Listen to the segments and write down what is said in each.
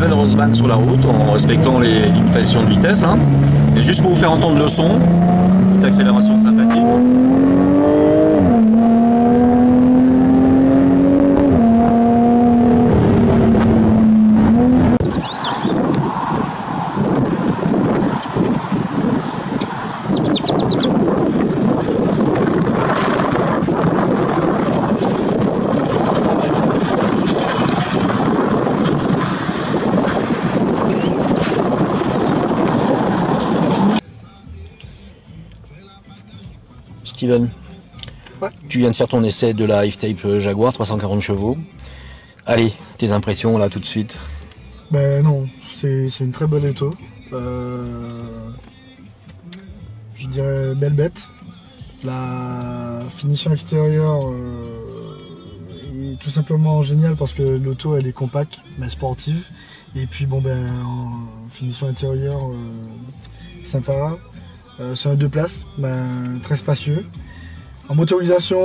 belle Roseman sur la route en respectant les limitations de vitesse. Hein. Et juste pour vous faire entendre le son, petite accélération sympathique. Steven, ouais. Tu viens de faire ton essai de la F-Type Jaguar 340 chevaux. Allez, tes impressions là tout de suite. Ben non, c'est une très bonne auto. Je dirais belle bête. La finition extérieure est tout simplement géniale parce que l'auto elle est compacte mais sportive. Et puis bon ben en finition intérieure sympa. Sur un 2 places, très spacieux. En motorisation,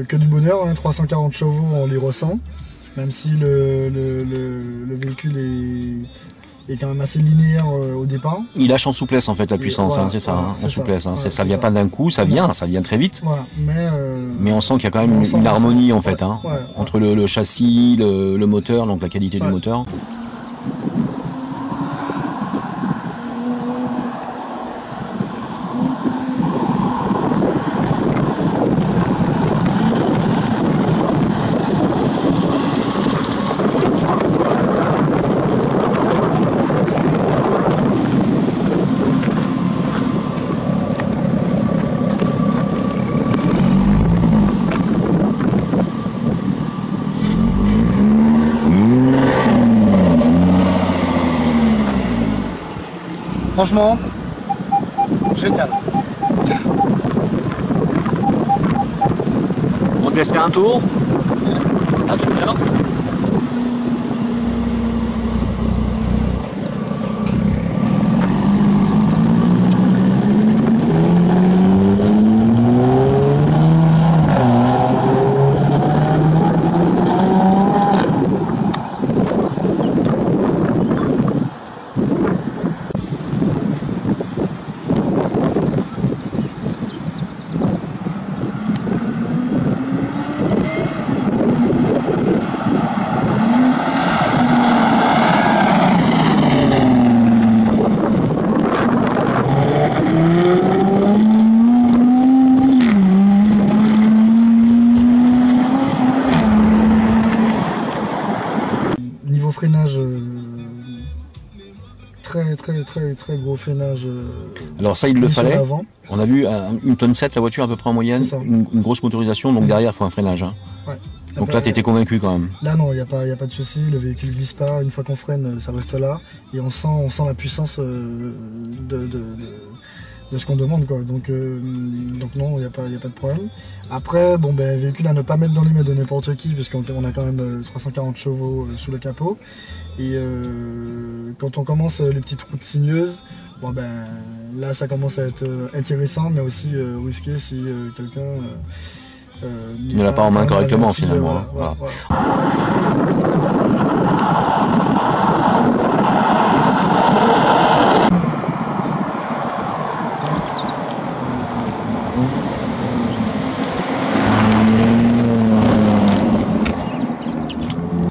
que du bonheur, hein, 340 chevaux, on les ressent. Même si le véhicule est quand même assez linéaire au départ. Il lâche en souplesse en fait la puissance, voilà, hein, c'est ça, voilà, hein, c'est en ça, souplesse. Hein, voilà, ça vient pas d'un coup, ça vient très vite. Voilà, mais on sent qu'il y a quand même une harmonie en fait, hein, entre le châssis, le moteur, donc la qualité du moteur. Franchement, génial. On te laisse faire un tour. À tout à l'heure. Niveau freinage, très gros freinage. Alors ça il le fallait. On a vu une tonne 7 la voiture à peu près en moyenne, une grosse motorisation, donc derrière il faut un freinage. Hein. Ouais. Donc là tu étais convaincu quand même. Là non, il n'y a pas de souci, le véhicule ne glisse pas, une fois qu'on freine ça reste là et on sent la puissance de ce qu'on demande quoi. Donc non, il n'y a pas de problème. Après, bon ben véhicule à ne pas mettre dans les mains de n'importe qui puisqu'on a quand même 340 chevaux sous le capot. Et quand on commence les petites routes sinueuses, bon ben là ça commence à être intéressant mais aussi risqué si quelqu'un ne l'a pas en main correctement finalement. Voilà.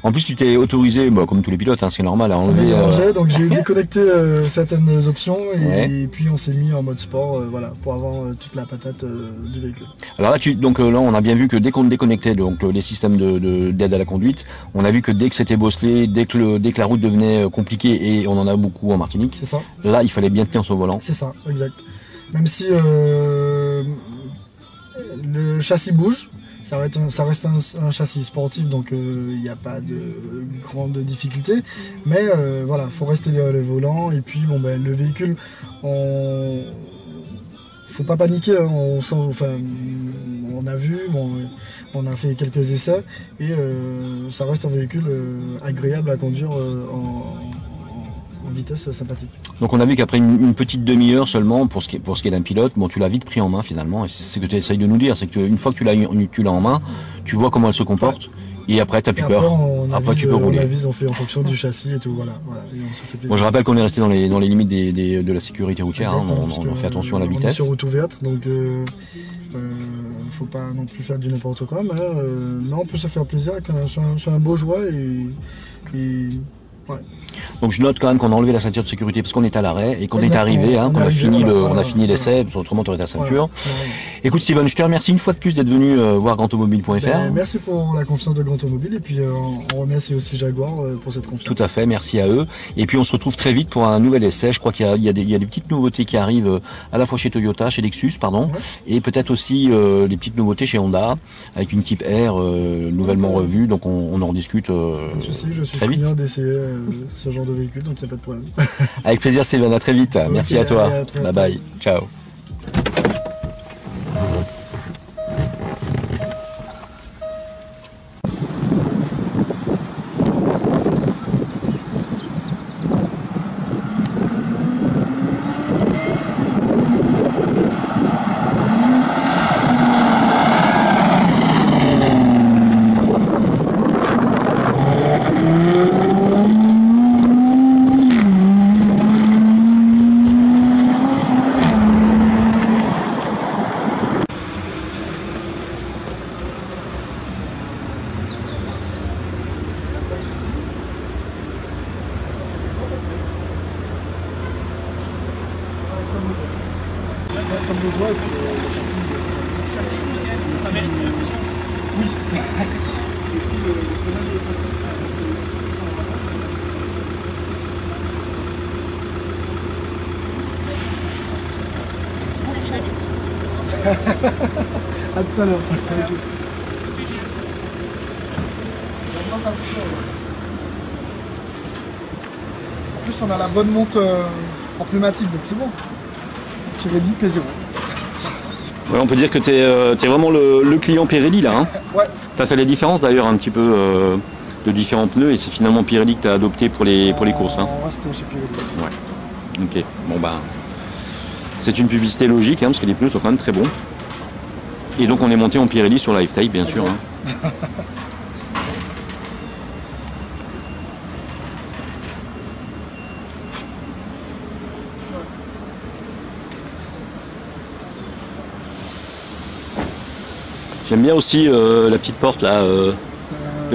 En plus, tu t'es autorisé, bah, comme tous les pilotes, hein, c'est normal, à enlever. Donc j'ai déconnecté certaines options et puis on s'est mis en mode sport, voilà, pour avoir toute la patate du véhicule. Alors là, là, on a bien vu que dès qu'on déconnectait donc les systèmes d'aide à la conduite, on a vu que dès que c'était bosselé, dès que la route devenait compliquée et on en a beaucoup en Martinique. C'est ça. Là, il fallait bien tenir son volant. C'est ça, exact. Même si le châssis bouge. Ça reste un châssis sportif, donc il n'y a pas de grande difficulté. Mais voilà, faut rester derrière le volant. Et puis bon ben le véhicule, faut pas paniquer. Hein, on a vu, bon, on a fait quelques essais et ça reste un véhicule agréable à conduire en vitesse sympathique. Donc on a vu qu'après une petite demi-heure seulement, pour ce qui est d'un pilote, bon tu l'as vite pris en main finalement, et c'est ce que tu essayes de nous dire, c'est qu'une fois que tu l'as en main, tu vois comment elle se comporte, Et après, t'as Et plus après, peur. on Après, avise, tu peux rouler. on fait en fonction du châssis et tout, voilà. Et on se fait plaisir. Bon, je rappelle qu'on est resté dans les limites de la sécurité routière, hein. Exactement, On parce fait attention à la On est vitesse. sur route ouverte, donc faut pas non plus faire du n'importe quoi, mais on peut se faire plaisir sur un beau joie et ouais. Donc je note quand même qu'on a enlevé la ceinture de sécurité parce qu'on est à l'arrêt et qu'on est Exactement. arrivé, hein, On qu'on est a arrivé, fini voilà, on a voilà, fini l'essai, autrement tu aurais ta ceinture. Écoute Steven, je te remercie une fois de plus d'être venu voir grandautomobile.fr. Merci pour la confiance de Grand Automobile et puis on remercie aussi Jaguar pour cette confiance. Tout à fait, merci à eux. Et puis on se retrouve très vite pour un nouvel essai. Je crois qu'il y a des petites nouveautés qui arrivent à la fois chez Toyota, chez Lexus, pardon, et peut-être aussi des petites nouveautés chez Honda avec une Type R nouvellement revue. Donc on en rediscute Pas de souci, je suis très vite. friand d'essayer ce genre de véhicule, donc il n'y a pas de problème. Avec plaisir Steven, à très vite. Merci à toi. allez, à très Bye bye. Ciao. Comme le joie et puis le châssis. Le châssis est nickel, ça mérite une puissance. Oui. C'est ça. Et puis le freinage de c'est puissant. C'est beaucoup dynamique. À tout à l'heure. En plus, on a la bonne monte en pneumatique, donc c'est bon. Pirelli P0. Ouais, on peut dire que tu es vraiment le client Pirelli là. Hein. Ouais. Ça fait la différence d'ailleurs un petit peu de différents pneus et c'est finalement Pirelli que tu as adopté pour les courses. Hein. On reste chez Pirelli. Ouais. Ok. Bon bah c'est une publicité logique hein, parce que les pneus sont quand même très bons. Et donc on est monté en Pirelli sur la F-Type bien sûr. Hein. J'aime bien aussi la petite porte là, le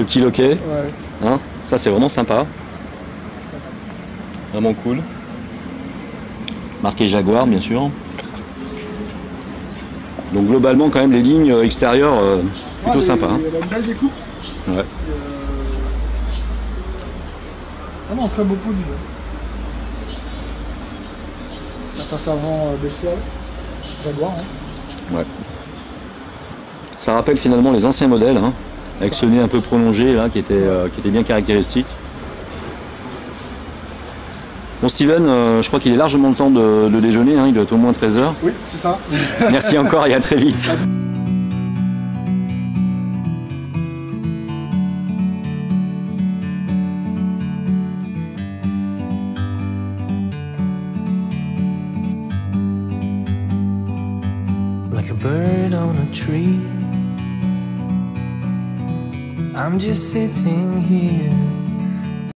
petit loquet. Ouais. Hein, ça c'est vraiment sympa. Vraiment cool. Marqué Jaguar bien sûr. Donc globalement quand même les lignes extérieures plutôt sympa. Hein. Il y a une belle découpe. Ouais. Vraiment très beau produit. La face avant bestiale. Jaguar. Hein. Ouais. Ça rappelle finalement les anciens modèles, hein, avec ce nez un peu prolongé là, qui était bien caractéristique. Bon Steven, je crois qu'il est largement le temps de déjeuner, hein, il doit être au moins 13h. Oui, c'est ça. Merci encore et à très vite. Like a bird on a tree, I'm just sitting here